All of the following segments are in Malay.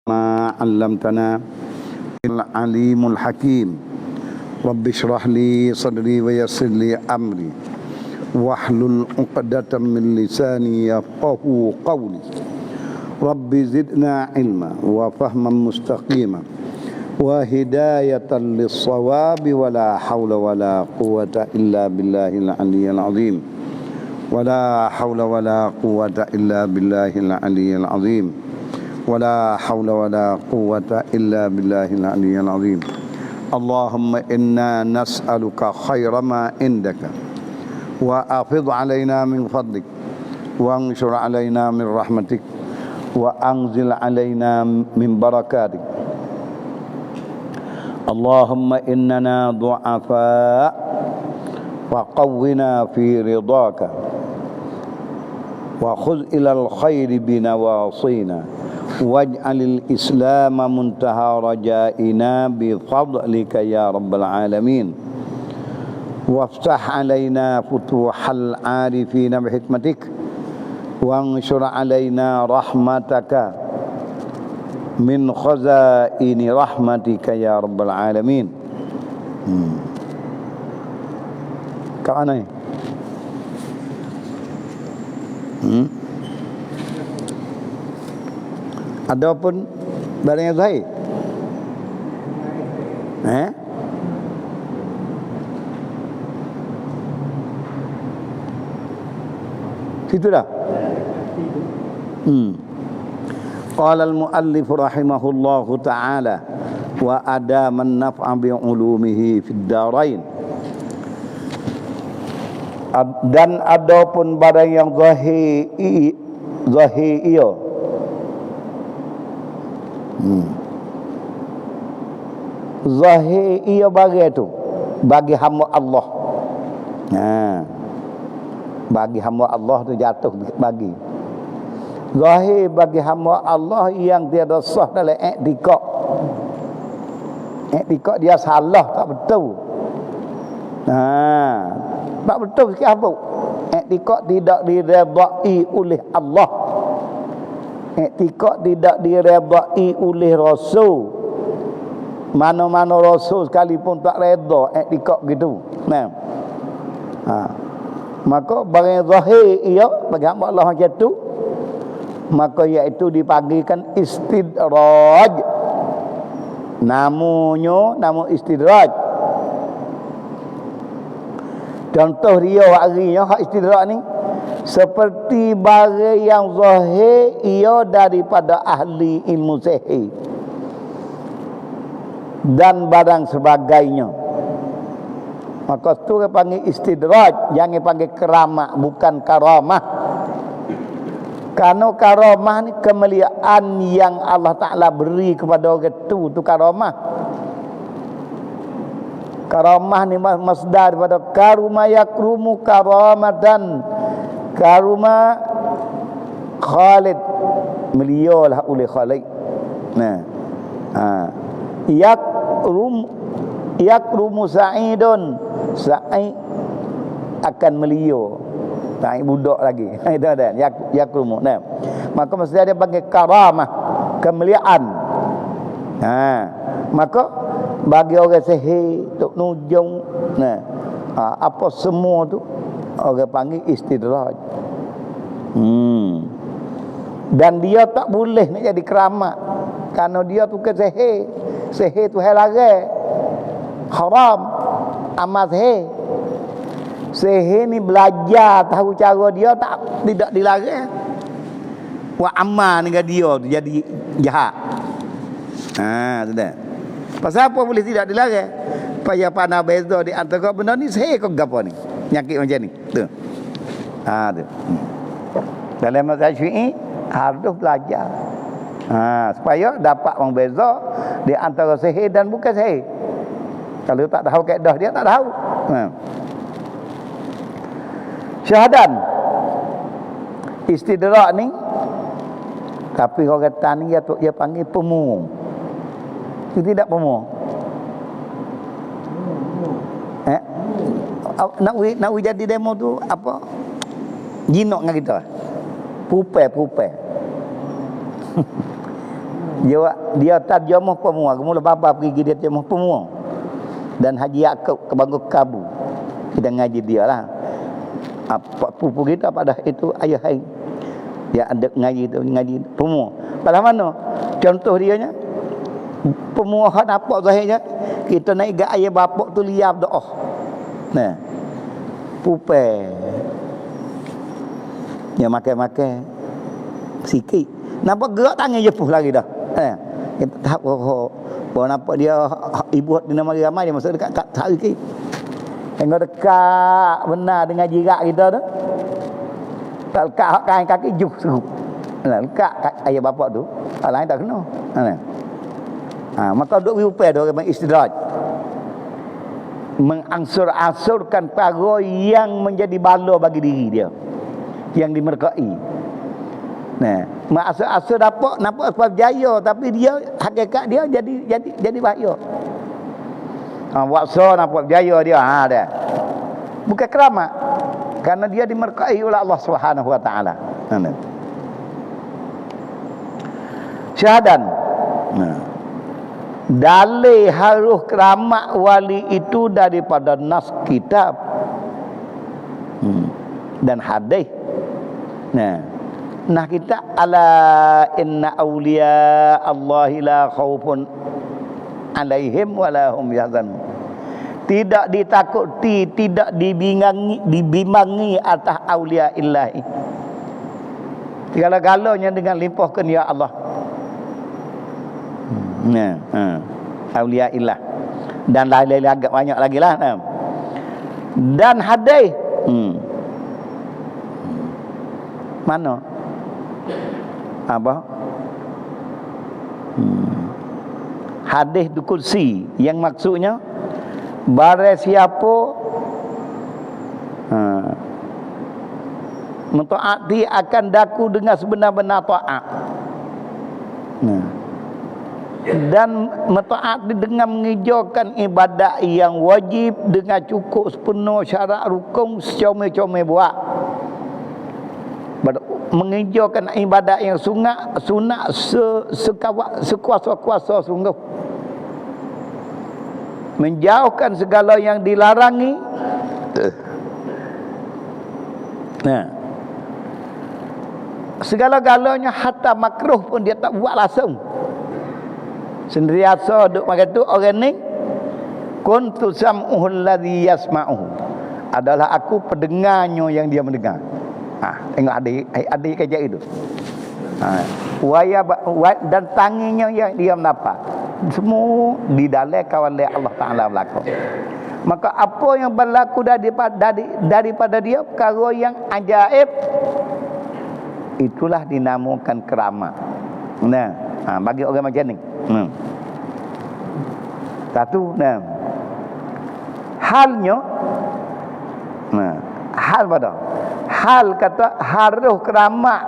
ما علمتنا العليم الحكيم رب اشرح لي صدري ويسر لي أمري واحلل عقدة من لساني يفقهوا قولي رب زدنا علما وفهما مستقيما وهداية للصواب ولا حول ولا قوة إلا بالله العلي العظيم ولا حول ولا قوة إلا بالله العلي العظيم ولا حول ولا قوة إلا بالله العلي العظيم اللهم إنا نسألك خير ما عندك وأفض علينا من فضلك وانشر علينا من رحمتك وأنزل علينا من بركاتك اللهم إننا ضعفاء وقونا في رضاك وخذ إلى الخير بنواصينا واجعل الإسلام منتهى رجائنا بفضلك يا رب العالمين وافتح علينا فتوح العارفين بحكمتك وانشر علينا رحمتك من خزائن رحمتك يا رب العالمين. Kat mana ni? Ada pun barang yang zahir? Situ dah? Qala al-muallif rahimahullahu ta'ala wa adama an-naf'a bi'ulumihi fid darain. Dan ada pun barang yang zahir iyo. Zahir iyo bagi itu bagi hamba Allah. Bagi hamba Allah tu jatuh bagi. Zahir bagi hamba Allah yang tiada sah dalam i'tikad. I'tikad dia salah, tak betul. Tak betul sikit apa? I'tikad tidak diredai oleh Allah. I'tikad tidak diredai oleh Rasul. Mana-mana Rasul sekalipun tak reda i'tikad gitu. Maka barang zahir ia bagi hamba Allah macam tu, maka iaitu dipanggilkan istidraj. Nama istidraj. Contoh dia harinya hak istidraj ni seperti barang yang zahir ia daripada ahli ilmu sihir dan barang sebagainya. Maka tu dia panggil istidraj, jangan panggil keramat, bukan karamah. Karena karamah ni kemuliaan yang Allah Ta'ala beri kepada orang tu karamah. Karamah ni masdar daripada karuma yakrumu karamatan. Karuma Khalid, melialah oleh Khalid. Yakrumu Sa'idun, Sa'id akan melio. Sa'id budak lagi. Itu ada yakrumu. Maka mesti dia panggil karamah, kemuliaan. Maka bagi orang sihir, tok nujung, apa semua tu orang panggil istidraj. Dan dia tak boleh nak jadi keramat kerana dia tu ke sihir. Sihir tu halal, haram, amat sihir. Sihir ni belajar tahu cara dia tidak dilarang. Wa amal dengan dia tu jadi jahat. Sudah. Pasal apa boleh tidak dilarang? Supaya pandai beza di antara benda ni sihir ke gapo ni? Penyakit macam ni. Tu. Tu. Dalam mazhab Syi'i harus belajar. Supaya dapat membeza di antara sihir dan bukan sihir. Kalau tak tahu kaedah dia tak tahu. Syahadan istidrak ni, tapi orang kata ni dia panggil pemurung. Itu tidak pemurung. Nak jadi demo tu apa? Jinok dengan kita. Pupai. Dia terjemah pemua. Mula bapa pergi dia terjemah pemua. Dan Haji Yaakob ke Bangku Kabu. Kita ngaji dia lah. Apa pupu kita pada itu ayah hai. Dia ada ngaji pemua. Pada mana? Contoh dia nya pemua hak nampak zahirnya kita naik gak ayah bapak tu liap doa. Nah. Pupai. Dia makan-makan sikit. Nampak gerak tangan jepuh lagi dah. Kita tahap baru nampak dia ibu di nama ramai dia masuk dekat tak sikit. Tengok dekat benar dengan jirak kita tu. Tak lekat kain kaki juh serup. Lekat ayah bapak tu. Hal lain tak kena. Maka duk berupaya dia orang istidraj. Mengangsur-angsurkan perkara yang menjadi bala bagi diri dia. Yang dimerkai. Nah, asal-asal dapat nampak sebab jaya tapi dia hakikat dia jadi bahaya. Waksa nampak jaya dia dah. Bukan keramat. Karena dia dimerkai oleh Allah Subhanahu wa taala. Syahadan. Dalil harus keramat wali itu daripada nas kitab dan hadis. Nah kita ala inna awliya Allahi la khaufun alaihim wala hum yahzanun. Tidak ditakuti, tidak dibimbangi atas aulia illahi. Segala-galanya dengan limpahkan ya Allah. Aulia illah. Dan lain-lain agak banyak lagi lah. Dan hadis. Mana? Apa? Hadis Qudsi yang maksudnya barang siapa mentaati akan daku dengan sebenar-benar taat. Dan mentaati dengan mengerjakan ibadat yang wajib dengan cukup sepenuh syarat rukun secomel-comel buat. Mengerjakan ibadat yang sunat sekuasa-kuasa sungguh. Menjauhkan segala yang dilarangi. Segala-galanya hatta makruh pun dia tak buat langsung. Sendiriasa duk makan tu orang ni kuntu sam'uhul ladzi yasma'uhu. Adalah aku pendengarnya yang dia mendengar. Tengok adik kerja itu. Dan tanginya yang dia mendapat. Semua di dalam kawalan Allah Ta'ala berlaku. Maka apa yang berlaku daripada dia perkara yang ajaib, itulah dinamakan keramat. Bagi orang macam ni. Satu, halnya hal pada hal kata harus keramat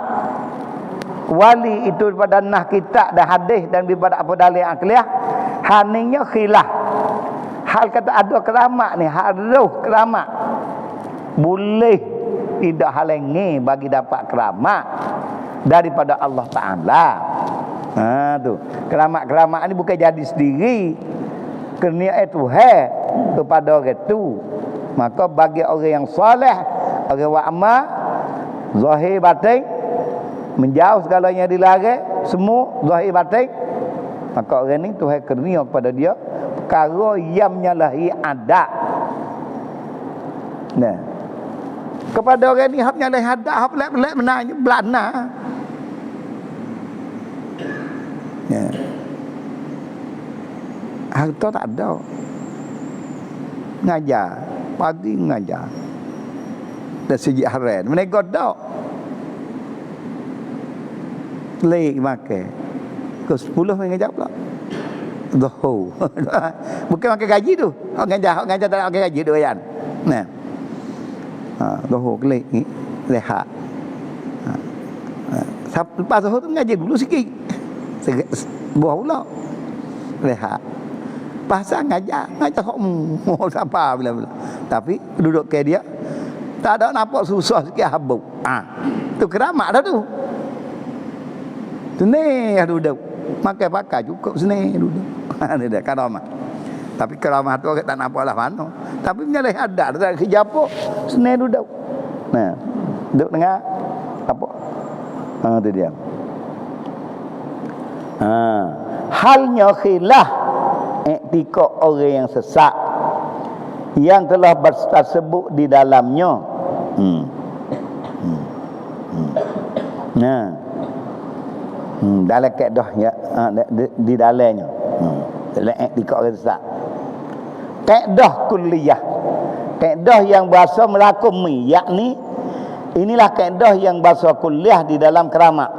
wali itu daripada nah kitab dan hadis dan daripada apa dalil akliyah. Haninya khilaf. Hal kata ada keramat ni harus keramat. Boleh tidak halangi bagi dapat keramat daripada Allah Ta'ala. Tu keramat-keramat ni bukan jadi sendiri, kerana Tuhan kepada orang tu. Maka bagi orang yang soleh, orang yang amal, zahir batin, menjauh segalanya dilarang, semua zahir batin, maka orang ni Tuhan kurnia kepada dia perkara yang menyalahi adab. Kepada orang ni hak menyalahi adab, hak pelik-pelik menanya belana. Harta tak ada. Ngajar pagi ngajar dari segi harian mereka dak lek makan ke 10 mengajar pula doh. Bukan makan gaji tu. Hak ngajar tak nak makan gaji tu kan. Doh kelek ni lehat. Lepas tu mengajar dulu sikit. Buah pula lehat. Pasal ngajar hok mau siapa bila-bila. Tapi duduk ke dia tak ada nampak susah sikit habuk. Tu keramat dah tu. Tu ni duduk. makan pakai cukup sini dulu. Ini dia karamah. Tapi karamah tu orang tak nampak lah mana. Tapi menyalih adat tak kerja apa sini duduk. Nah, duduk dengar apa? Itu dia. Halnya khilaf iktikad orang yang sesat yang telah tersebut di dalamnya. Nah, dalam kaedah ya, di dalamnya. Dalam iktikad orang sesat. Kaedah kulliyah. Kaedah yang bahasa melakumi, yakni inilah kaedah yang bahasa kuliah di dalam keramat.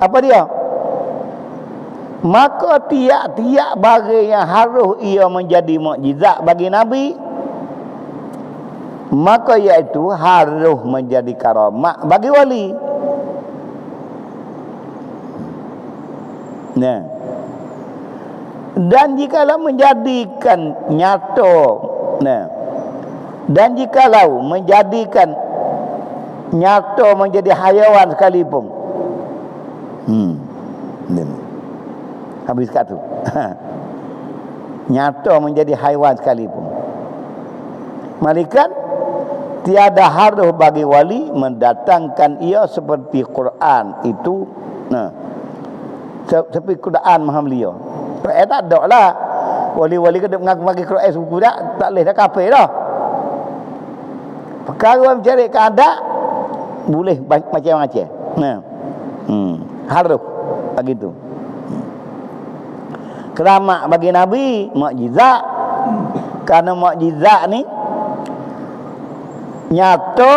Apa dia? Maka tiap-tiap barang yang harus ia menjadi mukjizat bagi Nabi, maka iaitu harus menjadi karamat bagi wali. Nah, dan jikalau menjadikan nyata, nah, dan jikalau menjadikan nyata menjadi hayawan sekalipun, habis kata nyata menjadi haiwan sekalipun, malaikat tiada harus bagi wali mendatangkan ia seperti Quran itu. Nah, seperti Quran maha beliau. Tak ada lah wali-wali kena mengaku-ngaku Quran suku tak boleh dah kafir dah. Perkara mencari keadaan boleh macam-macam. Nah, harus begitu. Keramat bagi Nabi mukjizat, kerana mukjizat ni nyata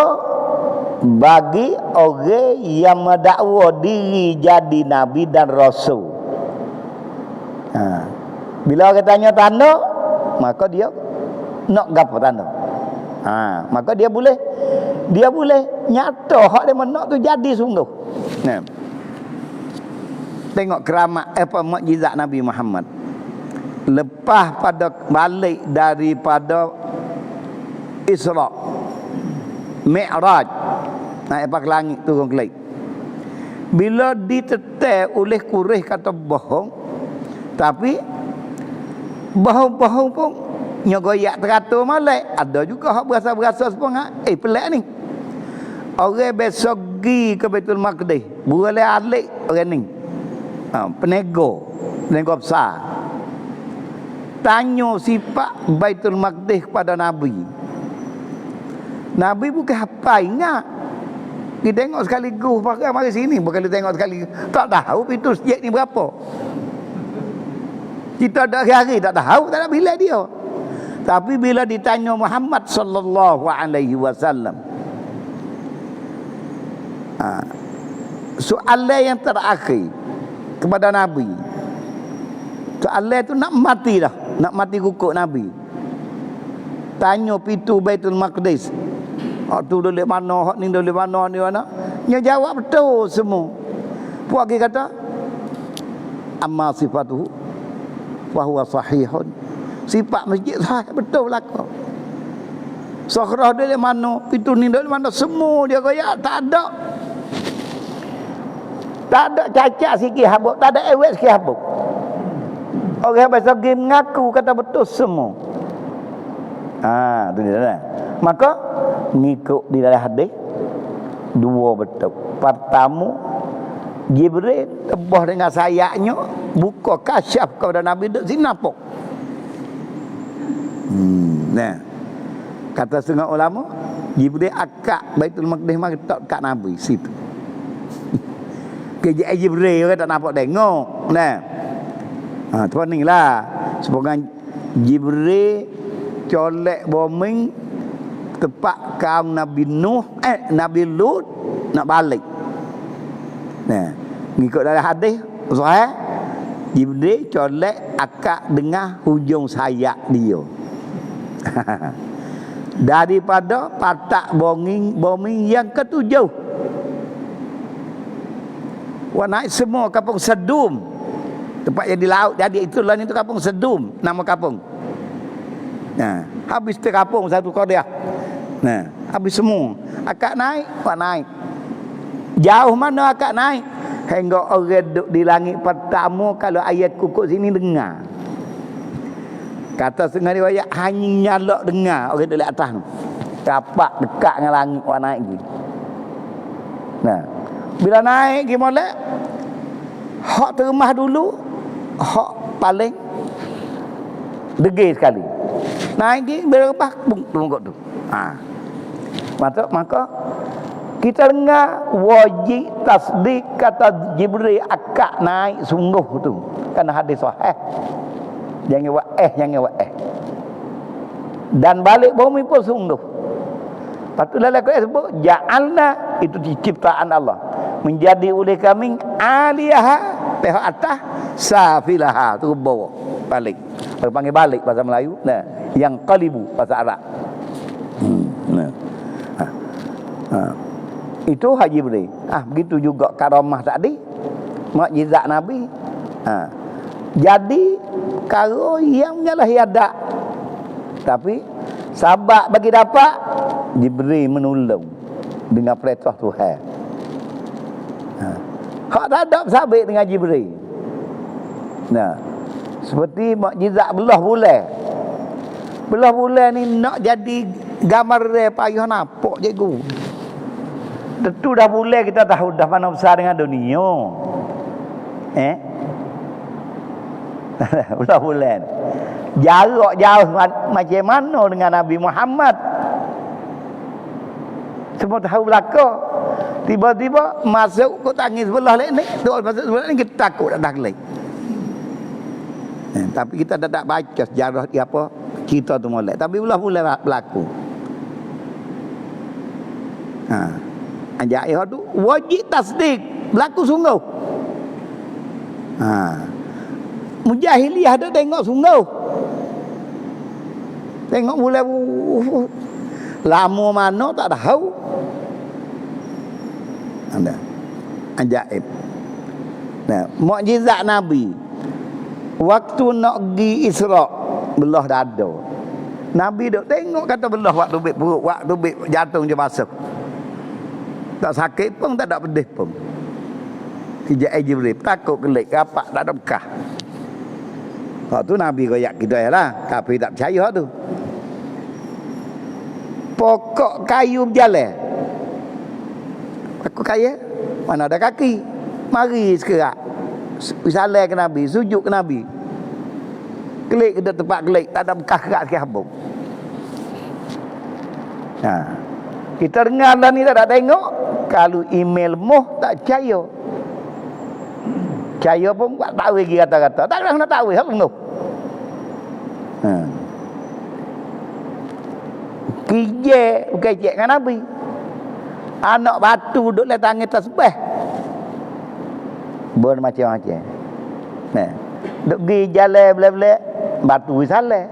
bagi orang yang mendakwa diri jadi Nabi dan Rasul. Bila orang tanya tanda, maka dia nak gapo tanda. Maka dia boleh nyata hak dia nak tu jadi sungguh. Nah, tengok keramat mukjizat Nabi Muhammad. Lepas pada balik daripada Isra Mi'raj, naik ke langit turun ke langit. Bila ditetel oleh Quraisy kata bohong, tapi bohong-bohong pun nyogoyak teratur malai. Ada juga hak berasa-berasa sepengah. Pelik ni. Orang besok pergi ke Baitul Maqdis, boleh alik orang ni. Penego besar. Tanya sifat Baitul Maqdis kepada Nabi. Nabi bukan apa ingat. Dia tengok sekaligus pakai mari sini, bukan dia tengok sekali. Tak tahu pintu masjid ni berapa. Kita ada hari-hari tak tahu, tak ada bila dia. Tapi bila ditanya Muhammad sallallahu alaihi wasallam, soalan yang terakhir kepada Nabi, soalan itu nak mati dah, nak mati kukuk Nabi. Tanya pintu Baitul Maqdis, hak tu dari mana, hak ni dari mana, ni mana. Dia jawab betul semua. Puak dia kata, amma sifatuhu wa huwa sahihun. Sifat masjid sahih betul belaka. Sakhrah dia dari mana, pintu ni dari mana, semua dia kaya tak ada. Tak ada cacat sikit habuk, tak ada ewek sikit habuk. Orang bahasa pergi mengaku kata betul semua. Tu dia dah. Maka ngikut di dalam hadis dua betul. Pertama, Jibril tebah dengan sayapnya buka kasyaf kepada Nabi duk sinapok. Nah, kata setengah ulama, Jibril akak Baitul Maqdis mari tak kat Nabi situ. Kerja Jibril orang tak nampak tengok. Nah, tu ni lah. Semoga Jibril colek bombing tepat kaum Nabi Nuh, Nabi Lut nak balik. Nah, ngikut dalam hadis sahih, Jibril colek akak dengan hujung sayap dia. Daripada patak bombing yang ketujuh. Wah, naik semua kampung Sedum. Tempat yang di laut. Jadi itulah itu kampung Sedum. Nama kampung. Nah, habis terkampung satu Qaryah. Nah, habis semua. Akak naik, wah naik. Jauh mana akak naik? Hingga orang duduk di langit pertama, kalau ayat kukuk sini dengar. Kata setengah riwayat, hanya nyalak dengar orang duduk di atas tu. Rapat dekat dengan langit orang naik lagi. Nah, bila naik pergi molek, hak teremah dulu, hak paling degil sekali. Naik lagi, bila lepas, tunggu tu. Maka kita dengar wajib tasdik kata Jibril akak naik sungguh tu. Kan hadis sahih. Jangan buat Dan balik bumi pun sungguh. Lepas tu dalam Quran sebut ja'alna, itu ciptaan Allah. Menjadi oleh kami aliyaha, pihak atas, safilaha, tu bawa balik. Orang panggil balik bahasa Melayu. Nah, yang qalibu bahasa Arab. Itu Haji Jibril. Begitu juga karamah tadi, mukjizat Nabi. Jadi kalau yang nyalah ada, tapi sabak bagi dapat Jibril menolong dengan perintah Tuhan. Hak tak ada sabit dengan Jibril. Nah, seperti mukjizat belah bulan. Belah bulan ni nak jadi gambar payah nampak cikgu. Tentu dah bulan kita tahu dah mana besar dengan dunia. Belah bulan. Jarak jauh macam mana dengan Nabi Muhammad. Semua tahu belakang. Tiba-tiba masuk ke tangis sebelah ni. Masuk sebelah ni kita takut tak lagi. Tapi kita tak baca sejarah dia apa cerita tu molek. Tapi belah-belah berlaku. Ajaib tu wajib tasdik, berlaku sungguh. Mujahiliyah dah tengok sungguh. Tengok mulai lama mana tak tahu. Ada ajaib. Nah, mukjizat Nabi waktu nak pergi Isra' belah dada. Nabi duk tengok kata belah waktu bib perut, waktu bib jantung je basuh. Tak sakit pun, tak ada pedih pun. Kijak Jibril takut kelik rapat tak ada bekah. Hak tu Nabi royak kita lah, kafir tak percaya tu. Pokok kayu berjalan. Aku kaya, mana ada kaki. Mari sekerak. Salam ke Nabi, sujud ke Nabi. Kelik ke tempat kelik, tak ada bekas kerak sikit habuk. Kita dengar lah ni tak tengok. Kalau email moh tak percaya. Percaya pun buat tahu lagi kata-kata. Tak nak tahu, hak tengok. Kijek bukan cek dengan Nabi. Anak batu duduk le tangan tasbih. Macam-macam. Duk pergi jalan belak-belak batu salah.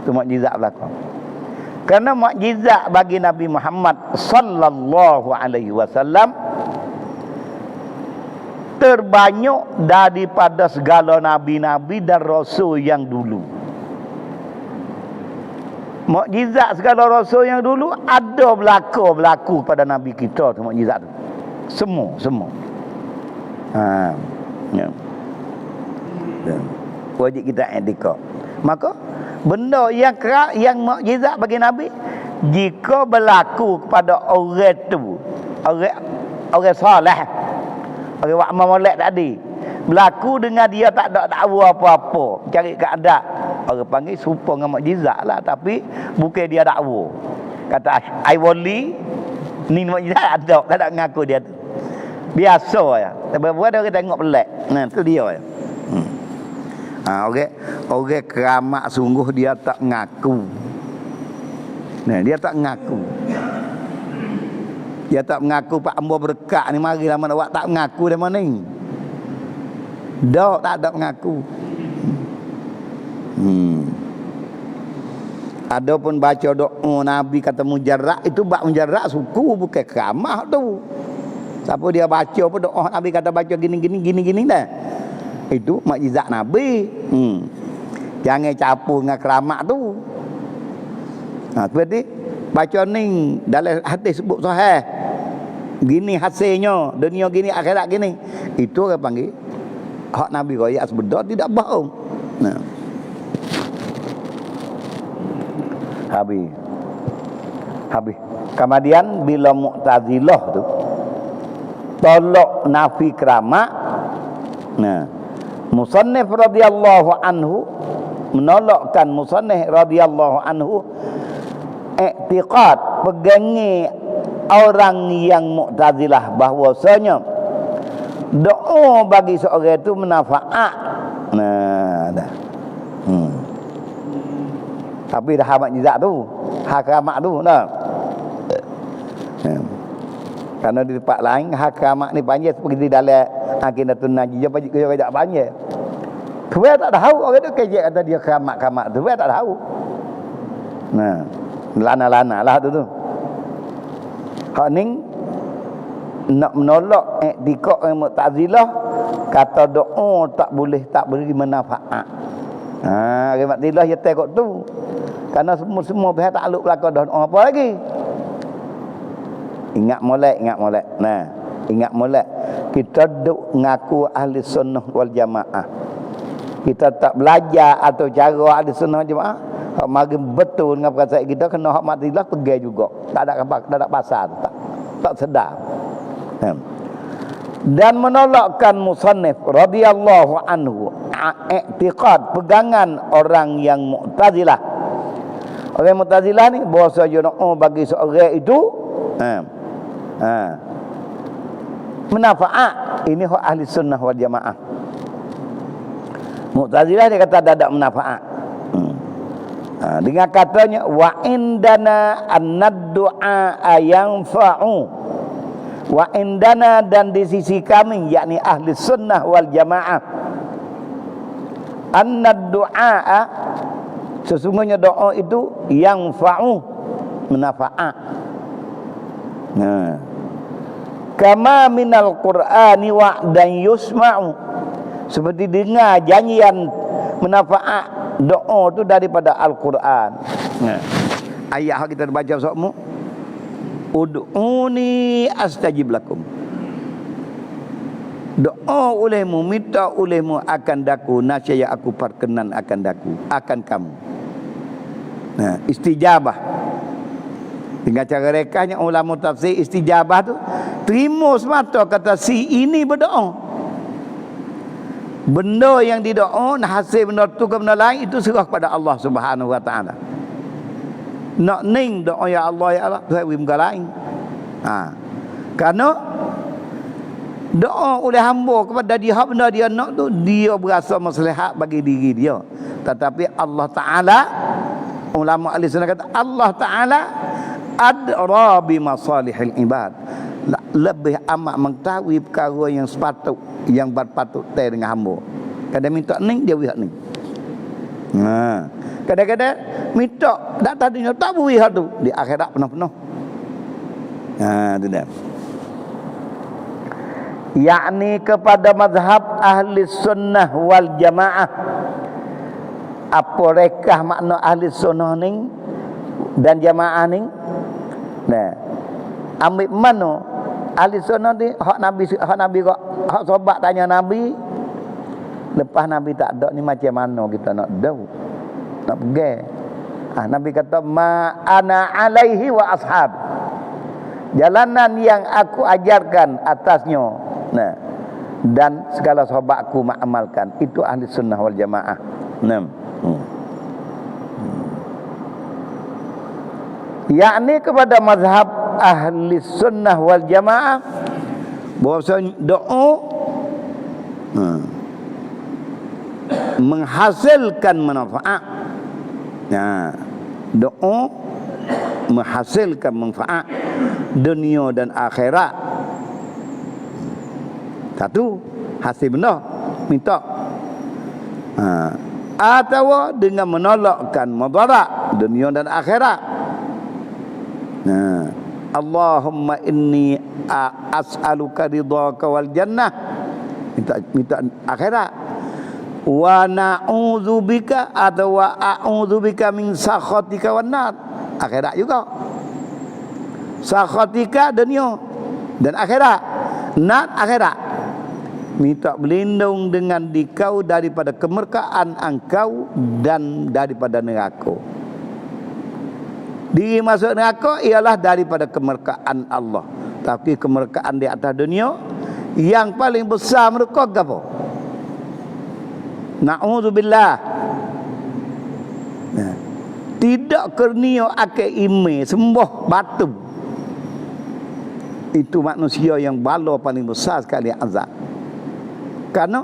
Tu mukjizat belakang. Kerana mukjizat bagi Nabi Muhammad sallallahu alaihi wasallam terbanyak daripada segala nabi-nabi dan rasul yang dulu. Mukjizat segala rasul yang dulu ada berlaku pada nabi kita tu mukjizat tu. Semua. Wajib kita etika. Maka benda yang mukjizat bagi Nabi jika berlaku kepada orang tu, orang soleh, orang wak molek tadi, berlaku dengan dia tak ada dakwa apa-apa, cari keadaan, orang panggil serupa dengan mukjizat lah, tapi bukan dia dakwa. Kata ai wali ni mukjizat ada, tak ada ngaku dia tu. Biasa ya. Tapi ada orang tengok pelik. Nah, tu dia ya. Orang keramat sungguh dia tak ngaku. Nah, dia tak ngaku. Dia tak mengaku Pak Ambo berkat ni mari lama awak tak mengaku dia mana ni. Dak tak ada mengaku. Ada pun baca doa Nabi kata mujarrad itu bab mujarrad suku bukan keramah tu. Siapa dia baca pun doa Nabi kata baca gini dah. Itu mukjizat Nabi. Jangan campur dengan keramat tu. Seperti baca ni dalam hadis sebut sahih. Gini hasilnya, dunia gini, akhirat gini. Itu orang panggil hak Nabi royak sebenar tidak bohong. Nah. Habis. Kemudian bila Mu'tazilah tu tolak nafi keramat, nah, musannif radhiyallahu anhu menolakkan musannif radhiyallahu anhu i'tiqad pegangi orang yang Mu'tazilah bahwasanya doa bagi seorang itu manfaat. Nah, dah. Tapi dah hamat jizak tu, hakamak tu dah. Karena di tempat lain hakamak ni panjang seperti dalam Aqidatun Najiyah kerja panjang. Tu tak tahu orang tu kerja kata dia kamak-kamak tu tak tahu. Nah, lana-lana lah tu. Hak ni nak menolak i'tiqad Mu'tazilah kata doa tak boleh beri manfaat. Mu'tazilah dia tengok tu. Karena semua pihak takluk belaka dah doa apa lagi. Ingat molek. Nah, ingat molek. Kita duk ngaku ahli sunnah wal jamaah. Kita tak belajar atau cara ahli sunnah wal jamaah. Hak mari betul dengan perasaan kita kena hak Mu'tazilah pegai juga. Tak ada pasal tak sedar. Dan menolakkan musannif radhiyallahu anhu i'tiqad pegangan orang yang Mu'tazilah. Orang Mu'tazilah ni bahasa doa bagi seorang itu manfaat. Ini hak ahli sunnah wal jamaah. Mu'tazilah dia kata tak ada manfaat. Dengan katanya wa indana an-du'a yanfa'u. Wa indana dan di sisi kami yakni ahli sunnah wal jamaah an-du'a sesungguhnya doa itu yanfa'u manfaat. Nah, kama minal qur'ani wa'dan yusma'u seperti dengar janjian manfaat doa tu daripada Al-Quran. Nah, ayat kita baca semua. Ud'uni astajib lakum. Doa olehmu, minta olehmu akan daku, nasya aku perkenan akan daku, akan kamu. Nah, istijabah. Dengan cara rekahnya ulama tafsir istijabah tu terima semata kata si ini berdoa. Benda yang didoa hasil benda tu ke benda lain itu serah kepada Allah Subhanahu wa taala. Nak ning doa ya Allah saya muka lain. Karena doa oleh hamba kepada dia benda dia nak tu dia berasa maslahat bagi diri dia. Tetapi Allah Taala ulama ahli sunnah kata Allah Taala adra bi masalihil ibad. Lebih amat mengetahui perkara yang sepatut yang berpatut dengan hamba. Kadang minta ning dia buat ning. Kadang-kadang minta tak tadinya tak boleh tu di akhirat penuh-penuh. Itu dah. Yakni kepada mazhab ahli sunnah wal jamaah. Apa rekah makna ahli sunnah ni dan jamaah ni? Nah, ambil mana ahli sunnah ni hak Nabi kok hak sahabat tanya Nabi lepas Nabi tak ada ni macam mana kita nak tahu? Nak pergi. Nabi kata ma ana alaihi wa ashab. Jalanan yang aku ajarkan atasnya. Nah, dan segala sahabatku mengamalkan. Itu ahli sunnah wal jamaah. 6. Yakni kepada mazhab ahli sunnah wal jamaah bahawa doa menghasilkan manfaat. Doa menghasilkan manfaat dunia dan akhirat. Satu, hasil benda minta. Atau dengan menolakkan mudarat dunia dan akhirat. Allahumma inni as'aluka ridhaka wal jannah. Minta akhirat. Wa na'udzubika atau wa a'udzubika min sakhatika wan nar. Akhirat juga. Sakhatika dunia, dan akhirat. Nak akhirat. Minta berlindung dengan dikau daripada kemurkaan engkau dan daripada neraka. Diri masuk neraka ialah daripada kemurkaan Allah. Tapi kemurkaan di atas dunia yang paling besar mereka apa? Na'udzubillah. Nah, tidak kernia akan ime sembah batu. Itu manusia yang bala paling besar sekali azab. Karena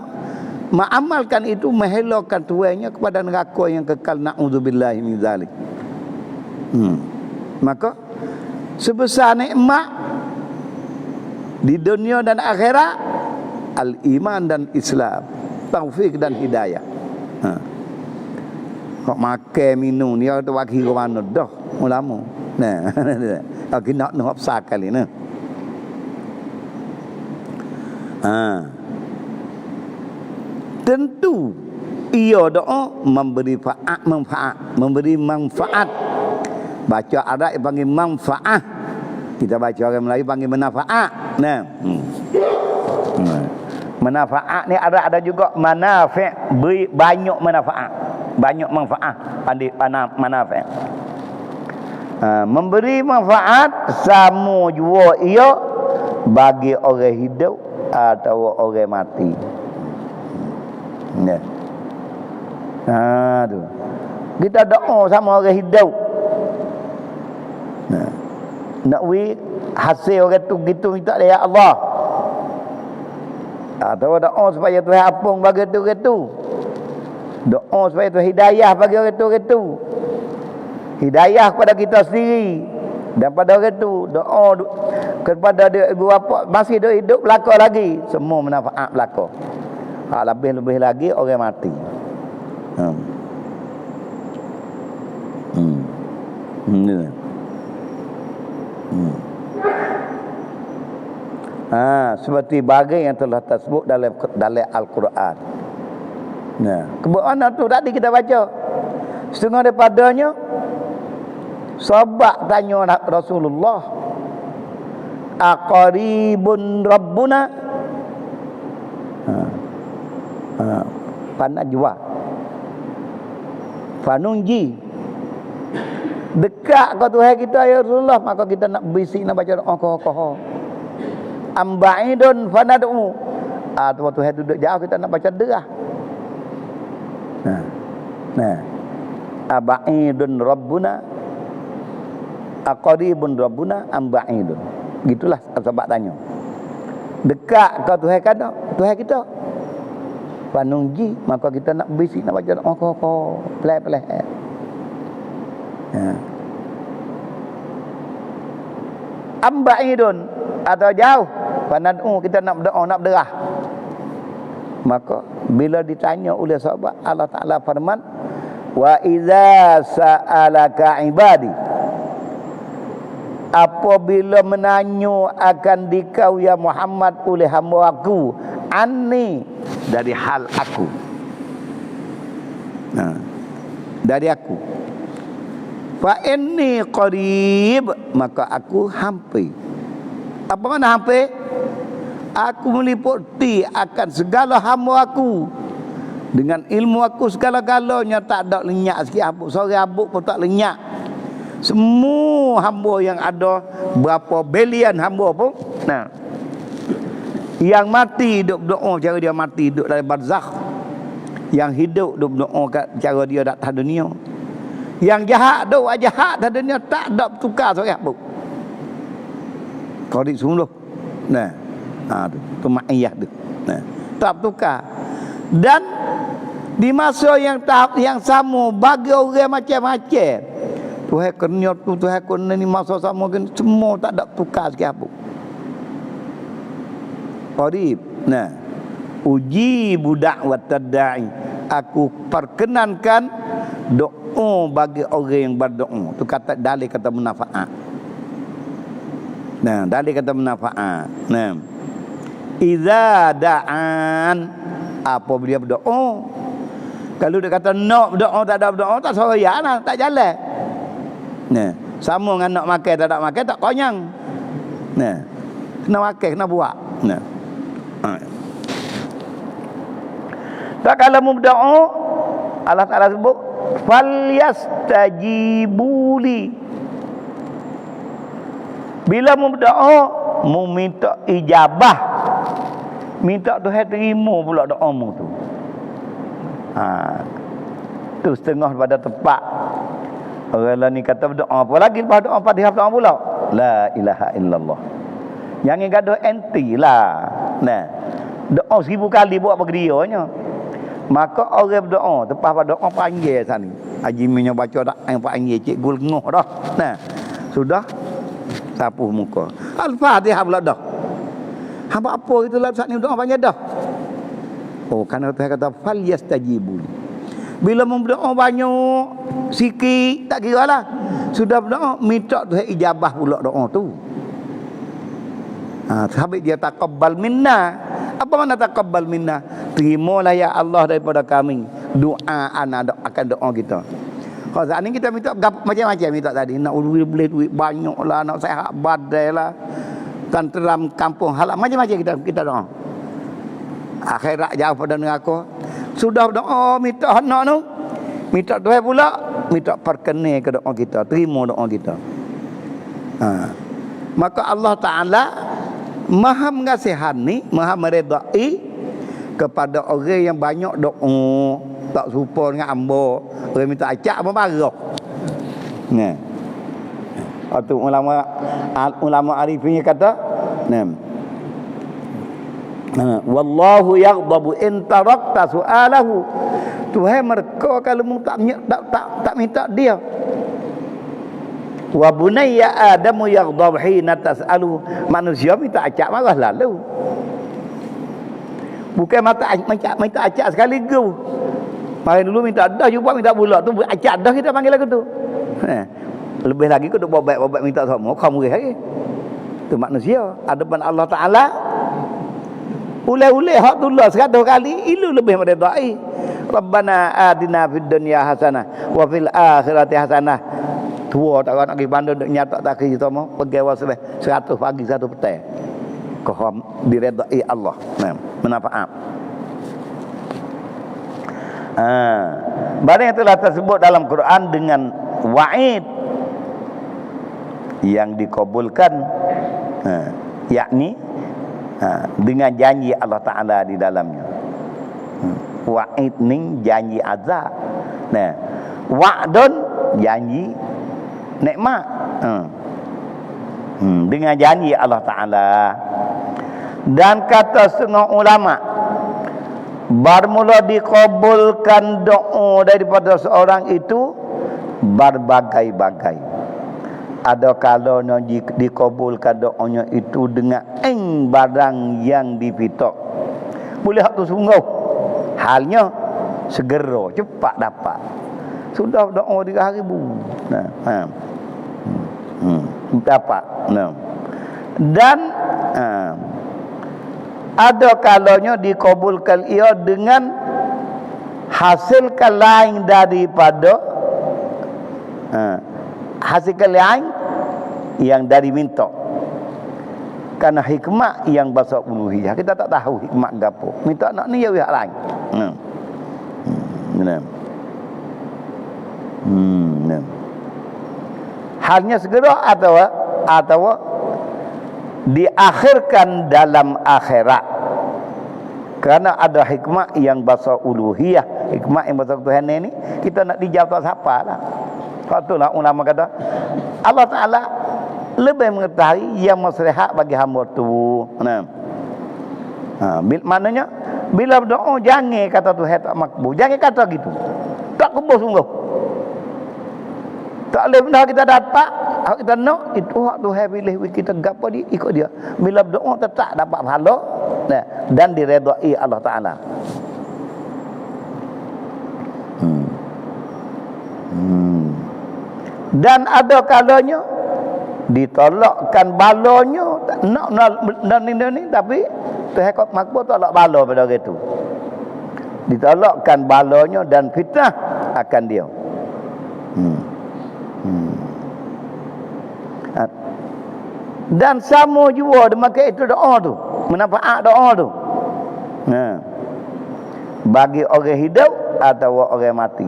mengamalkan itu mengelakkan tuannya kepada neraka yang kekal, na'udzubillah min zalik. Maka sebesar nikmat di dunia dan akhirat, al-iman dan Islam, taufik dan hidayah. Kok makan minum dia tu bagi ke mana dah ulama. Nah, lagi nak besar kali nah. Tentu ia doa memberi memberi manfaat. Baca Arab panggil manfaat. Kita baca orang Melayu panggil manfaat. Nah. Manfaat ni ada juga manafi', beri banyak manfaat. Banyak manfaat pandai manfaat. Memberi manfaat sama jua ia bagi orang hidup atau orang mati. Ya. Tu. Kita doa sama orang hidup. Nak hasil orang tu gitu minta dia ya Allah. Atau doa supaya Tuhan apung bagi tu. Doa supaya Tuhan hidayah bagi orang tu. Hidayah kepada kita sendiri dan pada orang tu. Doa kepada dia ibu bapa masih hidup belaka lagi, semua manfaat belaka. Lebih-lebih lagi orang mati. Seperti bagai yang telah tersebut dalam Al-Quran. Nah, kebenaran tu tadi kita baca. Setengah daripadanya sahabat tanya Rasulullah, aqaribun rabbuna? Panajwa Fanunji, dekat kau Tuhan kita ya Rasulullah, maka kita nak bisik nak baca doa kokoh. Ambaidun fanad'u. Tuhan duduk jauh kita nak baca derah. Nah. Abaidun rabbuna, aqaribun rabbuna ambaidun. Gitulah sahabat tanya. Dekat kau Tuhan kita, Tuhan kita. Panungji, maka kita nak bisik nak baca kokoh, pelan-pelan. Ambaidun atau jauh, panad'u kita nak berdoa nak berderah. Maka bila ditanya oleh sahabat, Allah Taala firman, wa idza sa'alaka ibadi, apabila menanya akan dikau ya Muhammad oleh hamba aku, anni, dari hal aku, dari aku, fa inni qarib, maka aku hampir. Apa makna hampir? Aku meliputi akan segala hamba aku dengan ilmu aku segala-galanya, tak ada lenyap sikit habuk. Sore habuk pun tak lenyap. Semua hamba yang ada, berapa bilion hamba pun. Nah, yang mati duk berdoa cara dia mati duk dalam barzakh. Yang hidup duk berdoa cara dia dak atas dunia. Yang jahat duk jahat atas dunia, tak ada bertukar sore habuk. Kau sungguh. Nah. Tu ma'iyah tu. Nah, tak bertukar. Dan di masa yang tahap yang sama bagi orang macam-macam. Tuhan kerana tu, Tuhan kerana ni masa sama kan, semua tak ada tukar sikit apa. Qarib. Nah, uji budak wa tadai. Aku perkenankan doa bagi orang yang berdoa. Tu kata dalil kata manfaat. Nah, dalil kata manfaat. Nah, iza da'an, apabila dia berdoa. Kalau dia kata nak berdoa tak ada berdoa, tak soyak lah, tak jalan. Nah, sama dengan nak makan tak ada makan, tak konyang. Nah, Kena makan, kena buat. Nah. Tak kalau mu berdoa, Allah Taala sebut falyastajibuli. Bila mu berdoa, mu minta ijabah. Minta Tuhan terima pula doa mu tu. Tu setengah pada tepat. Orang lain ni kata berdoa apa lagi lepas doa Fatihah berdoa pula. La ilaha illallah. Jangan gaduh anti lah. Nah. Doa 1000 kali buat bergerianya. Maka orang berdoa lepas pada doa panggil sana. Haji minyak baca dak yang panggil cikgu lengoh dah. Nah. Sudah sapuh muka. Al-Fatihah pula dah. Hamba apa itu lah saat ni doa panggil dah. Oh, kerana Tuhan kata fal yastajibuli. Bila berdoa banyak sikit tak kira lah. Sudah berdoa minta Tuhan ijabah pula doa tu. Sampai dia taqabbal minna. Apa makna taqabbal minna? Terimalah ya Allah daripada kami doa akan doa kita. Kalau saat ni kita minta macam-macam minta tadi. Nak boleh duit banyak lah, nak sihat badai lah, tenteram kampung halal, macam-macam kita doa. Akhirat jauh pada neraka. Sudah doa minta nak tu, minta Tuhan pula minta perkenan ke doa kita, terima doa kita. Maka Allah Taala Maha mengasihani, Maha meredai kepada orang yang banyak doa, tak serupa dengan hamba. Orang minta acak apa marah. Nah. Atau ulama arifin kata, nah. Wallahu yaghdabu in tarakta su'alahu. Tuhan mereka kalau mu tak minta dia. Wa bunayya adamu yaghdab hina tas'alu. Manusia minta acak marah lalu. Bukan minta acak sekali go. Mari dulu minta dah, jumpa minta pula tu acak dah kita panggil lagu tu. Lebih lagi kau duk bobek minta sama, kamu lagi. Tu manusia. Adapun Allah Taala ulai-ulai hak tullah 100 kali ilu lebih meredai. Rabbana atina fid dunya hasanah wa fil akhirati hasanah. Tua tak nak pergi bandar nak nyatak tak kita mau pergi wasaleh 100 pagi 1 petang. Kau diredai Allah. Nah, manfaat. Barang yang telah tersebut dalam Quran dengan wa'id yang dikabulkan, yakni dengan janji Allah Ta'ala di dalamnya. Wa'id ni janji azab. Nah, wa'dun janji nikmat. Dengan janji Allah Ta'ala. Dan kata setengah ulama, bermula dikabulkan doa daripada seorang itu berbagai-bagai. Ada kalanya dikabulkan doanya itu dengan barang yang dipitok. Boleh hak tu sungguh. Halnya segera, cepat dapat. Sudah doa 3,000. Dapat. Dan ada kalanya dikabulkan ia dengan hasilkan lain daripada hasilkan lain yang dari minta. Karena hikmah yang bahasa uluhiyah kita tak tahu hikmah gapo. Minta nak ni ya wihak lain. Halnya segera atau diakhirkan dalam akhirat. Kerana ada hikmah yang bahasa uluhiyah, hikmah yang bahasa Tuhan ini kita nak dijawab tak siapa lah. Itulah ulama kata Allah Ta'ala lebih mengetahui yang maslahat bagi hamba tu. Maknanya bila berdoa jangan kata Tuhan tak makbul. Jangan kata gitu. Tak kubur sungguh. Tak boleh benda kita dapat, hak kita nak itu hak Tuhan pilih kita gapo dia ikut dia. Bila berdoa tetap dapat pahala dan diredai Allah Taala. Dan ada kalanya ditolakkan balanya nak ni tapi Tuhan kau makbul tolak bala pada orang itu. Ditolakkan balanya dan fitnah akan dia. Dan sama juga maka itu doa tu, manfaat doa tu. Bagi orang hidup atau orang mati.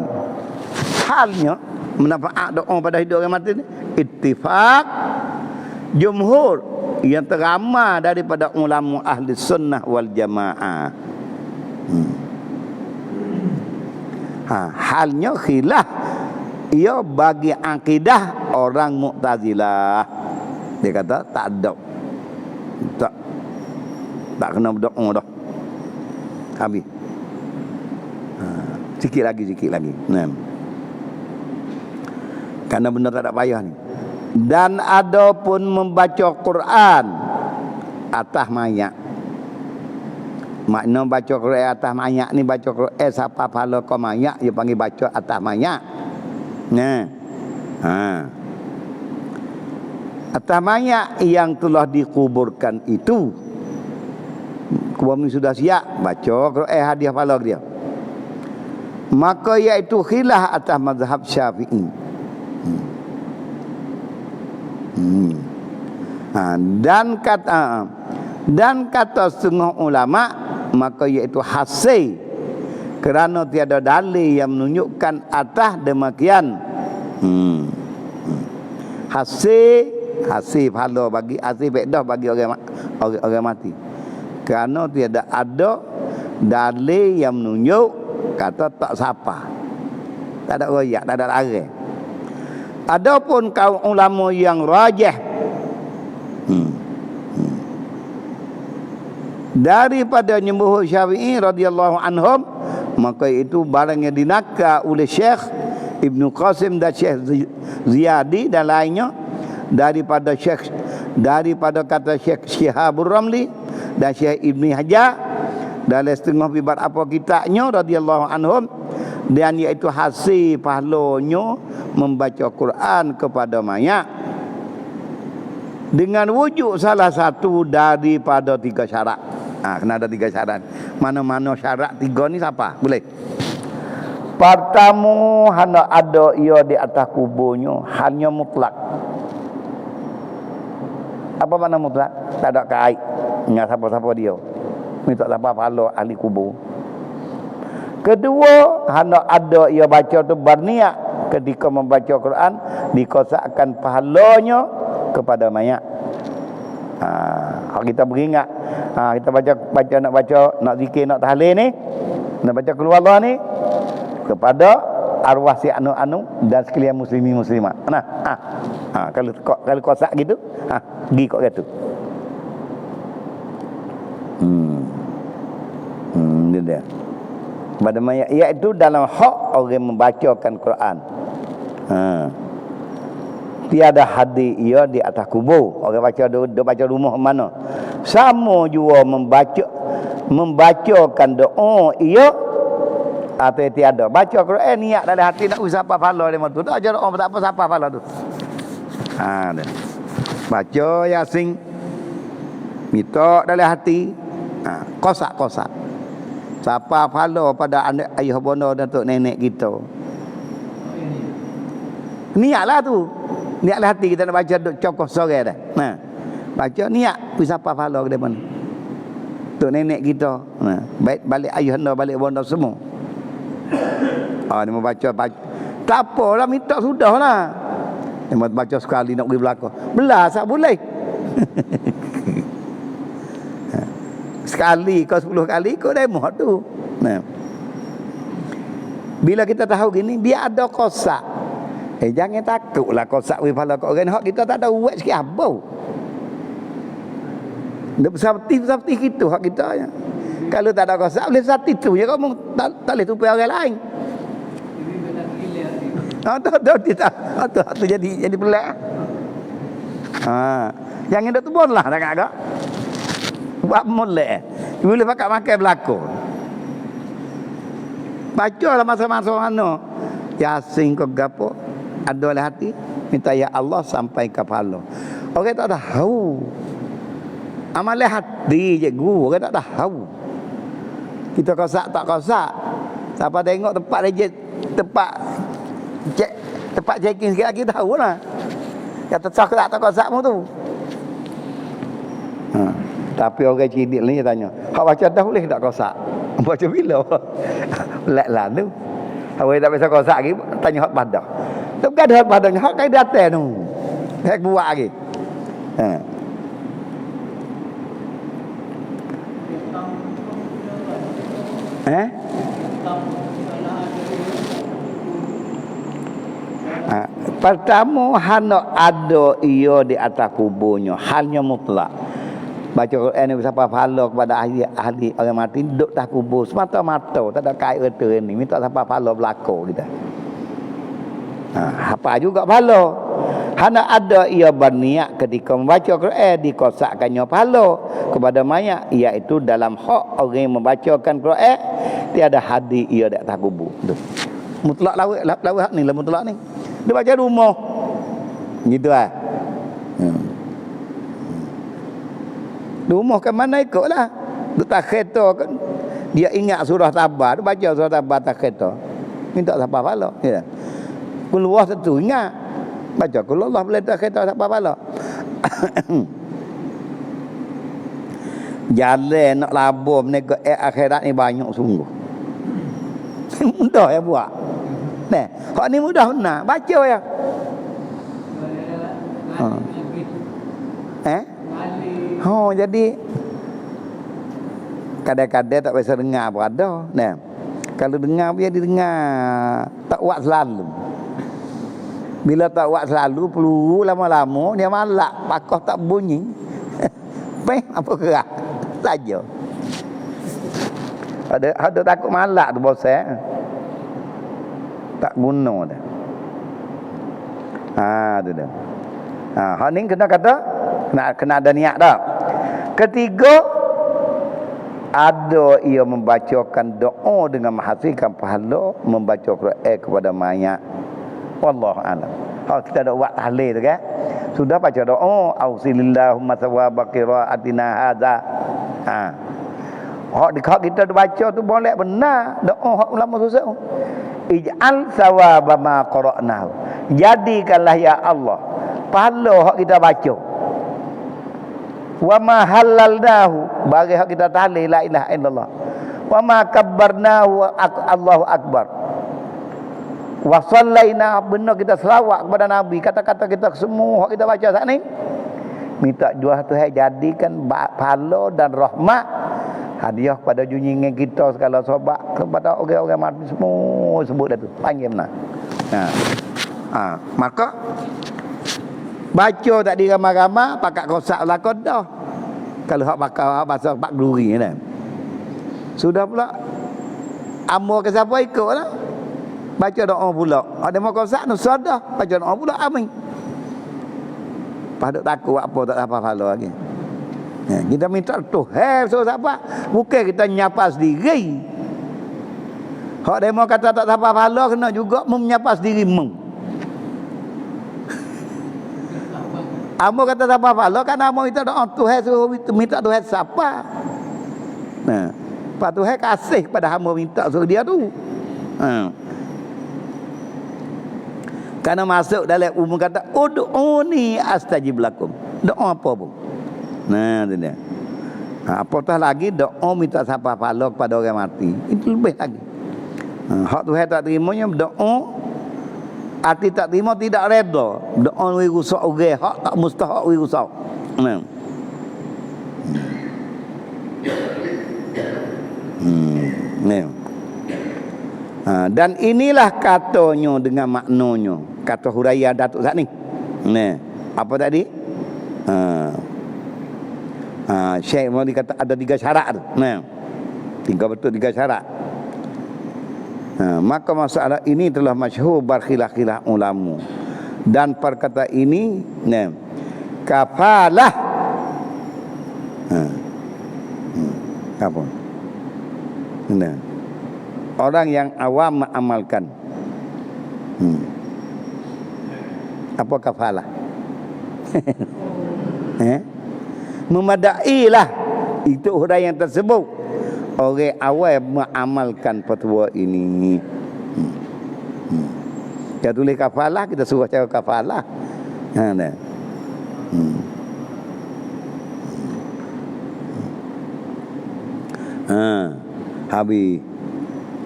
Halnya manfaat doa pada hidup orang mati ni ittifaq jumhur yang teramai daripada ulama ahli sunnah wal jamaah. Halnya khilaf ia bagi akidah orang Mu'tazilah. Dia kata tak ada. Tak kena berdoa dah. Habis. Sikit lagi. Karena benda tak ada payah ni. Dan ada pun membaca Quran atas mayat. Makna baca Quran atas mayat ni, baca Quran siapa pahala kau mayat, dia panggil baca atas mayat. Atas mayat yang telah dikuburkan itu, kami sudah siap baca Quran hadiah pahala dia. Maka iaitu khilaf atas mazhab Syafi'i. Dan kata setengah ulama, maka iaitu hasil, kerana tiada dalil yang menunjukkan atas demikian. Hasil pahala bagi hasil faedah bagi orang mati, kerana tiada ada dalil yang menunjuk kata tak sapa, tak ada royak, tak ada larang. Adapun kaum ulama yang rajih daripada jumhur Syafi'i radhiyallahu anhum, maka itu barang yang dinakal oleh Syekh Ibnu Qasim dan Syekh Ziyadi dan lainnya, daripada kata Syekh Syihabur Ramli dan Syekh Ibni Hajar dalam setengah bibat apa kitabnya radhiyallahu anhum, dan iaitu hasil pahalanya membaca Quran kepada mayat dengan wujud salah satu daripada 3 syarat. Kena ada 3 syarat. Mana-mana syarat 3 ni siapa? Boleh. Pertama, hanya ada ia di atas kuburnya, hanya mutlak. Apa makna mutlak? Tak ada kait dengan siapa-siapa dia. Minta siapa pahala ahli kubur. Kedua, hanya ada ia baca tu berniat ketika membaca Quran dikosakkan pahalanya kepada mayat. Kita beringat, kita baca nak zikir, nak tahlil ni, nak baca keluar Allah ni kepada arwah si anu-anu dan sekalian muslimin muslimat. Kalau kosak gitu, pergi kok gitu. Ini dia. Pada mayat, iaitu dalam hak orang membacakan Quran. Tiada hadir ia di atas kubur. Orang baca rumah mana. Sama juga membacakan doa ia atau tiada. Baca Quran niat dalam hati nak usah apa pahala dia tu. Tak ajar doa tak apa siapa pahala tu. Baca Yasin. Minta dalam hati. Kosak-kosak. Siapa pahala pada anak ayah bonda dan tok nenek kita. Niatlah tu. Niatlah hati kita nak baca duk cokoh sore dah. Baca niat pi siapa pahala ke depan. Tok nenek kita. Baik balik ayah anda, balik bonda semua. Dia mau baca. Tak apalah, minta sudahlah. Dia mau baca sekali nak pergi belakang. Belah tak boleh. Sekali kau 10 kali kau demo tu. Bila kita tahu gini, biar ada kosak. Jangan takutlah kosak wifala kau orang hak kita tak ada uat sikit abau. Ndak seperti gitu hak kita ya. Kalau tak ada kosak boleh satu tu je kamu tak boleh tupai orang lain. Tu jadi pelik. Jangan dak tubonlah dak agak. Buat molek. Boleh pakai makan belako. Bacalah masa-masa mana. Yasin kau gapo ada dalam hati, minta ya Allah sampai ke kepala. Orang tak tahu. Amalan hati je guru, orang tak tahu. Kita kosak tak kosak. Siapa tengok tempat rejek, tempat checking sikit lagi tahulah. Kata tak kosak mu tu. Tapi orang cidik ni tanya, hak baca dah boleh tak kosak? Baca bila? Lek lalu. Awak tak biasa kosak lagi, tanya hak padah. Tu kan hak padahnya hak kai datang tu. Hak buat lagi. Pertama hana ada ia di atas kuburnya, halnya mutlak. Baca Quran ni siapa pahala kepada ahli orang mati duduk atas kubur semata-mata, tak ada kait reta ni, minta siapa pahala berlaku kita. Apa juga pahala. Hana ada ia berniat ketika membaca Quran dikosakkannya pahala kepada mayat, iaitu dalam hak orang yang membacakan Quran tiada hadir ia di atas kubur. Tu. Mutlak lawak ni lah mutlak ni. Dia baca rumah. Gitu ah. Rumah ke mana ikutlah. Duk tak kereta kan. Dia ingat surah Tabar, dia baca surah Tabar tak kereta. Minta siapa pahala, ya. Keluar satu ingat. Baca kalau Allah boleh tak kereta siapa pahala. Jalan nak labur menego akhirat ni banyak sungguh. Mudah ya buat. Nah, hak ni mudah nak baca ya. Jadi kadang-kadang tak biasa dengar berada. Nah, kalau dengar dia didengar tak buat selalu. Bila tak buat selalu perlu lama-lama dia malak, pakoh tak bunyi. Apa gerak saja. Ada takut malak tu bos tak guna dah. Tu dah. Hak ni kena kata kena ada niat dah. Ketiga, ada ia membacakan doa dengan menghasilkan pahala membaca Quran kepada mayat. Wallahu a'lam. Kita ada buat tahlil tu kan. Sudah baca doa, ausilillahumma thawaba qiraatina hadza. Hak kita baca tu boleh benar doa hak ulama susah. Ij'al thawaba ma qara'nahu. Jadikanlah ya Allah pahala hak kita baca. Wa ma halalnahu, bagi hak kita tahlil la ilaha illallah. Wa ma kabbarnahu Allahu akbar. Wa sallaina, benar kita selawat kepada Nabi, kata-kata kita semua hak kita baca saat ni minta jual Tuhan jadikan pahala dan rahmat hadiah kepada junjungan kita segala sahabat, kepada orang-orang mati semua sebut dah tu panggil benar. Maka baca tak diramai-ramai pakat kosak lakon dah. Kalau hak bakal bahasa pak gluri kan. Sudah pula amor ke siapa ikutlah. Baca doa pula. Ada mau kosak tu sudah baca doa pula amin. Padahal takut apa tak apa pahala lagi. Kita minta Tuhan so siapa? Bukan kita nyapa sendiri. Hak demo kata tak apa pahala kena juga menyapa sendiri mem. Amo kata tak apa pahala kan amo minta doa Tuhan suruh minta Tuhan siapa? Pak Tuhan kasih pada hamba minta suruh dia tu. Karena masuk dalam umum kata ud'uni astajib lakum. Doa apa pun. Tu dia. Apatah lagi doa minta siapa pahala kepada orang mati. Itu lebih lagi. Hak Tuhan tak terimanya doa arti tak terima tidak reda. Doa wi rusak orang, hak tak mustahak wi rusak. Dan inilah katanya dengan maknanya. Kata huraian Datuk Zat ni. Apa tadi? Syekh mau dikata ada 3 syarat tu. Betul 3 syarat. Maka masalah ini telah masyhur berkhilaf-khilaf ulama. Dan perkata ini kafalah. Apa? Orang yang awam mengamalkan. Apa kafalah? Memadailah itu orang yang tersebut. Orang awam mengamalkan fatwa ini. Kita tulis kafalah, kita suruh cara kafalah. Habib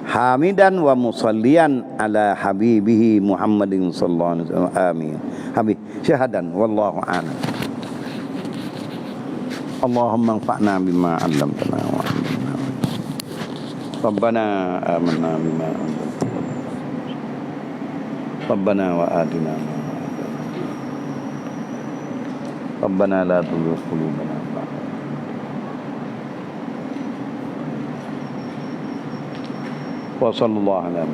hamidan wa musallian ala habibihi Muhammadin sallallahu alaihi wasallam. Amin. Habib syahadan wallahu a'lam. Allahumma anfa'na bima 'allamtana wa 'allimna. Rabbana amanna bima anzalta. Rabbana wa atina ma wa'adtana. Rabbana la tuzigh qulubana ba'da. Wa sallallahu ala